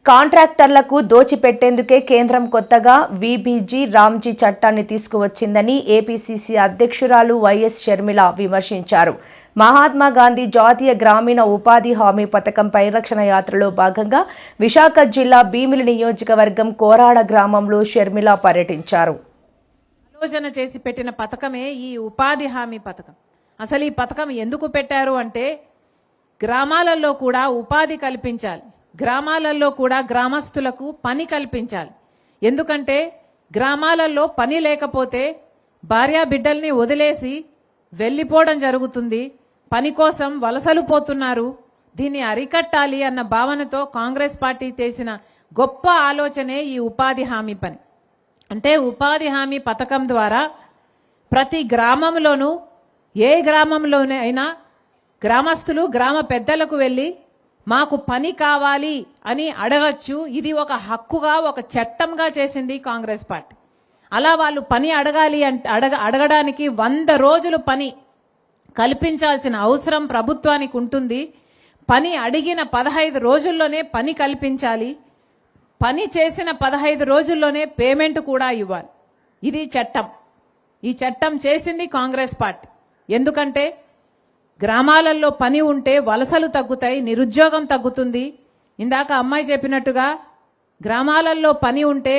కాంట్రాక్టర్లకు దోచిపెట్టేందుకే కేంద్రం కొత్తగా వీబీజీ రామ్జీ చట్టాన్ని తీసుకువచ్చిందని ఏపీసీసీ అధ్యక్షురాలు వైఎస్ షర్మిల విమర్శించారు. మహాత్మా గాంధీ జాతీయ గ్రామీణ ఉపాధి హామీ పథకం పరిరక్షణ యాత్రలో భాగంగా విశాఖ జిల్లా భీమిలి నియోజకవర్గం కోరాడ గ్రామంలో షర్మిల పర్యటించారు. ఆలోచన చేసి పెట్టిన పథకమే ఈ ఉపాధి హామీ పథకం. అసలు ఈ పథకం ఎందుకు పెట్టారు అంటే గ్రామాలలో కూడా ఉపాధి కల్పించాలి, గ్రామాలలో కూడా గ్రామస్తులకు పని కల్పించాలి. ఎందుకంటే గ్రామాలలో పని లేకపోతే భార్యా బిడ్డల్ని వదిలేసి వెళ్ళిపోవడం జరుగుతుంది, పని కోసం వలసలు పోతున్నారు. దీన్ని అరికట్టాలి అన్న భావనతో కాంగ్రెస్ పార్టీ చేసిన గొప్ప ఆలోచనే ఈ ఉపాధి హామీ పని. అంటే ఉపాధి హామీ పథకం ద్వారా ప్రతి గ్రామంలోనూ ఏ గ్రామంలోనే అయినా గ్రామస్తులు గ్రామ పెద్దలకు వెళ్ళి మాకు పని కావాలి అని అడగచ్చు. ఇది ఒక హక్కుగా, ఒక చట్టంగా చేసింది కాంగ్రెస్ పార్టీ. అలా వాళ్ళు పని అడగాలి అంటే అడగడానికి 100 రోజులు పని కల్పించాల్సిన అవసరం ప్రభుత్వానికి ఉంటుంది. పని అడిగిన 15 రోజుల్లోనే పని కల్పించాలి. పని చేసిన 15 రోజుల్లోనే పేమెంట్ కూడా ఇవ్వాలి. ఇది చట్టం. ఈ చట్టం చేసింది కాంగ్రెస్ పార్టీ. ఎందుకంటే గ్రామాలలో పని ఉంటే వలసలు తగ్గుతాయి, నిరుద్యోగం తగ్గుతుంది. ఇందాక అమ్మాయి చెప్పినట్టుగా గ్రామాలలో పని ఉంటే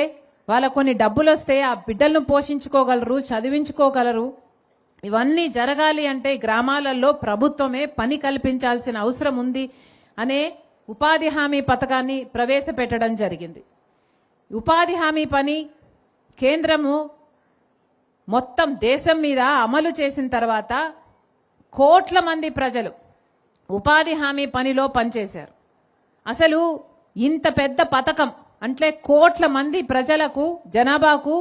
వాళ్ళ కొన్ని డబ్బులు వస్తే ఆ బిడ్డలను పోషించుకోగలరు, చదివించుకోగలరు. ఇవన్నీ జరగాలి అంటే గ్రామాలలో ప్రభుత్వమే పని కల్పించాల్సిన అవసరం ఉంది అనే ఉపాధి హామీ పథకాన్ని ప్రవేశపెట్టడం జరిగింది. ఉపాధి హామీ పని కేంద్రము మొత్తం దేశం మీద అమలు చేసిన తర్వాత కోట్ల మంది ప్రజలు ఉపాధి హామీ పనిలో పనిచేశారు. అసలు ఇంత పెద్ద పథకం అంటే కోట్ల మంది ప్రజలకు, జనాభాకు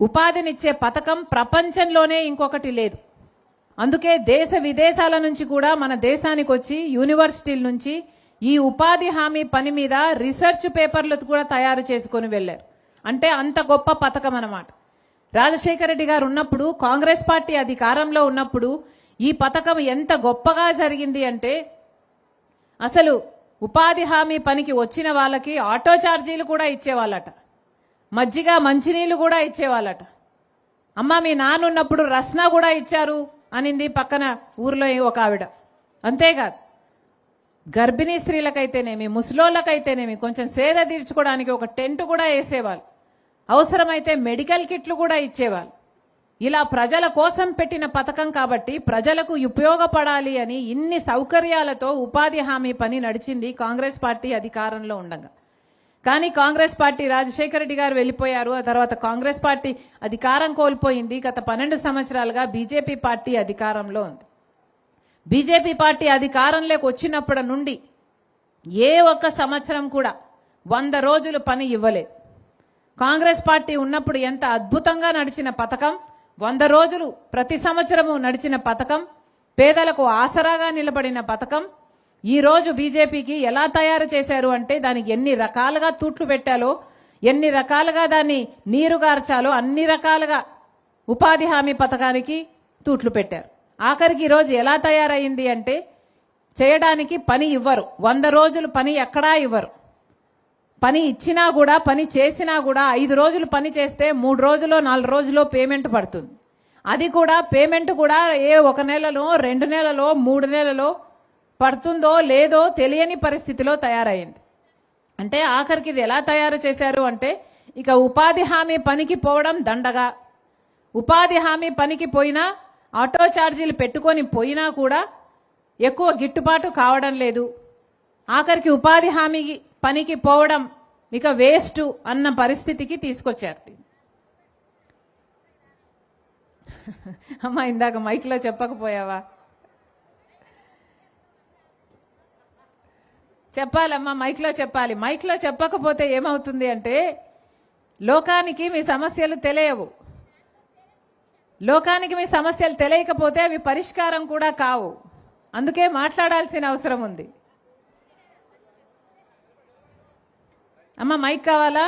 ఉపాధినిచ్చే పథకం ప్రపంచంలోనే ఇంకొకటి లేదు. అందుకే దేశ విదేశాల నుంచి కూడా మన దేశానికి వచ్చి యూనివర్సిటీల నుంచి ఈ ఉపాధి హామీ పని మీద రీసెర్చ్ పేపర్లు కూడా తయారు చేసుకొని వెళ్ళారు. అంటే అంత గొప్ప పథకం అన్నమాట. రాజశేఖర రెడ్డి గారు ఉన్నప్పుడు, కాంగ్రెస్ పార్టీ అధికారంలో ఉన్నప్పుడు ఈ పథకం ఎంత గొప్పగా జరిగింది అంటే అసలు ఉపాధి హామీ పనికి వచ్చిన వాళ్ళకి ఆటో ఛార్జీలు కూడా ఇచ్చేవాళ్ళట, మజ్జిగ మంచినీళ్ళు కూడా ఇచ్చేవాళ్ళట. అమ్మ మీ నాన్న ఉన్నప్పుడు రస్నా కూడా ఇచ్చారు అనింది పక్కన ఊర్లో ఒక ఆవిడ. అంతేకాదు గర్భిణీ స్త్రీలకైతేనేమి, ముసలోళ్ళకైతేనేమి కొంచెం సేద తీర్చుకోవడానికి ఒక టెంట్ కూడా వేసేవాళ్ళు. అవసరమైతే మెడికల్ కిట్లు కూడా ఇచ్చేవాళ్ళు. ఇలా ప్రజల కోసం పెట్టిన పథకం కాబట్టి ప్రజలకు ఉపయోగపడాలి అని ఇన్ని సౌకర్యాలతో ఉపాధి హామీ పని నడిచింది కాంగ్రెస్ పార్టీ అధికారంలో ఉండగా. కానీ కాంగ్రెస్ పార్టీ, రాజశేఖర రెడ్డి గారు వెళ్ళిపోయారు. ఆ తర్వాత కాంగ్రెస్ పార్టీ అధికారం కోల్పోయింది. గత 12 సంవత్సరాలుగా బీజేపీ పార్టీ అధికారంలో ఉంది. బీజేపీ పార్టీ అధికారంలోకి వచ్చినప్పటి నుండి ఏ ఒక్క సంవత్సరం కూడా 100 రోజులు పని ఇవ్వలేదు. కాంగ్రెస్ పార్టీ ఉన్నప్పుడు ఎంత అద్భుతంగా నడిచిన పథకం, 100 రోజులు ప్రతి సంవత్సరము నడిచిన పథకం, పేదలకు ఆసరాగా నిలబడిన పథకం ఈ రోజు బీజేపీకి ఎలా తయారు చేశారు అంటే దానికి ఎన్ని రకాలుగా తూట్లు పెట్టాలో, ఎన్ని రకాలుగా దాన్ని నీరుగార్చాలో అన్ని రకాలుగా ఉపాధి హామీ పథకానికి తూట్లు పెట్టారు. ఆఖరికి ఈరోజు ఎలా తయారైంది అంటే చేయడానికి పని ఇవ్వరు. 100 రోజులు పని ఎక్కడా ఇవ్వరు. పని ఇచ్చినా కూడా, పని చేసినా కూడా 5 రోజులు పని చేస్తే 3 రోజులో 4 రోజులో పేమెంట్ పడుతుంది. అది కూడా పేమెంట్ కూడా ఏ 1 నెలలో 2 నెలలో 3 నెలలో పడుతుందో లేదో తెలియని పరిస్థితిలో తయారైంది. అంటే ఆఖరికి ఇది ఎలా తయారు చేశారు అంటే ఇక ఉపాధి హామీ పనికి పోవడం దండగా, ఉపాధి హామీ పనికి పోయినా ఆటో ఛార్జీలు పెట్టుకొని పోయినా కూడా ఎక్కువ గిట్టుబాటు కావడం లేదు. ఆఖరికి ఉపాధి హామీ పనికి పోవడం ఇక వేస్ట్ అన్న పరిస్థితికి తీసుకొచ్చారు. అమ్మా ఇందాక మైక్లో చెప్పకపోయావా? చెప్పాలమ్మా, మైక్లో చెప్పాలి. మైక్లో చెప్పకపోతే ఏమవుతుంది అంటే లోకానికి మీ సమస్యలు తెలియవు. లోకానికి మీ సమస్యలు తెలియకపోతే అవి పరిష్కారం కూడా కావు. అందుకే మాట్లాడాల్సిన అవసరం ఉంది. అమ్మ మైక్ కావాలా?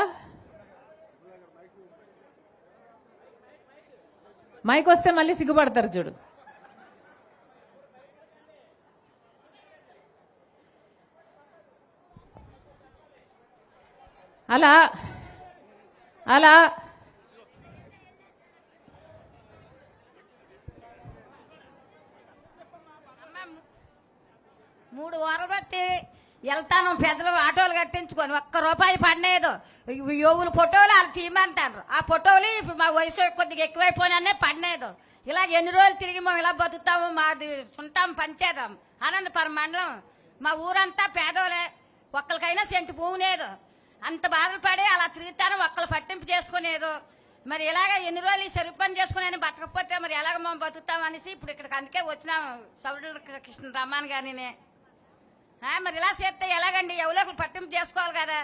మైక్ వస్తే మళ్ళీ సిగ్గుపడతారు చూడు. అలా అలా 3 వారాలు బట్టి వెళ్తాను పెద్దలు ఆటోలు కట్టించుకొని ₹1 పడలేదు. యోగుల ఫోటోలు వాళ్ళు తీయమంటారు. ఆ ఫోటోలు ఇప్పుడు మా వయసు కొద్దిగా ఎక్కువైపోయినానే పడలేదు. ఇలా ఎన్ని రోజులు తిరిగి మేము ఇలా బతుకుతాము. మాది సుంటాం పంచేద్దాం ఆనందపురం మండలం. మా ఊరంతా పేదోలే. ఒక్కరికైనా సెంటు భూమి లేదు. అంత బాధలు పడి అలా తిరుగుతాను. ఒక్కరు పట్టింపు చేసుకునేదు. మరి ఇలాగ ఎన్ని రోజులు చెరుకు పని చేసుకుని బతకపోతే మరి ఎలాగ మేము బతుకుతాం అనేసి ఇప్పుడు ఇక్కడికి అందుకే వచ్చినాం. సౌడల కృష్ణ రమ్మన్ గారినే మరి ఇలా చేస్తే ఎలాగండి? ఎవరో పట్టింపు చేసుకోవాలి కదా.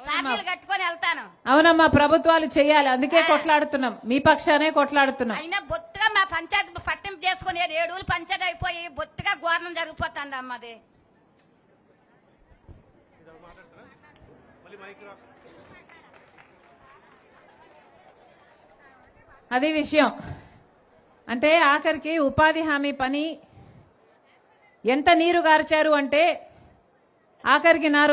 సార్లు కట్టుకొని వెళ్తాను. అవునమ్మా, ప్రభుత్వాలు చేయాలి. అందుకే కొట్లాడుతున్నాం, మీ పక్షానే కొట్లాడుతున్నాం. అయినా బొత్తుగా మా పంచాయతీ పట్టింపు చేసుకుని 7 ఊళ్ళు పంచాయతీ అయిపోయి బొత్తుగా ఘోరం జరిగిపోతుంది అమ్మది. అది విషయం. అంటే ఆఖరికి ఉపాధి హామీ పని ఎంత నీరు గార్చారు అంటే ఆఖరికి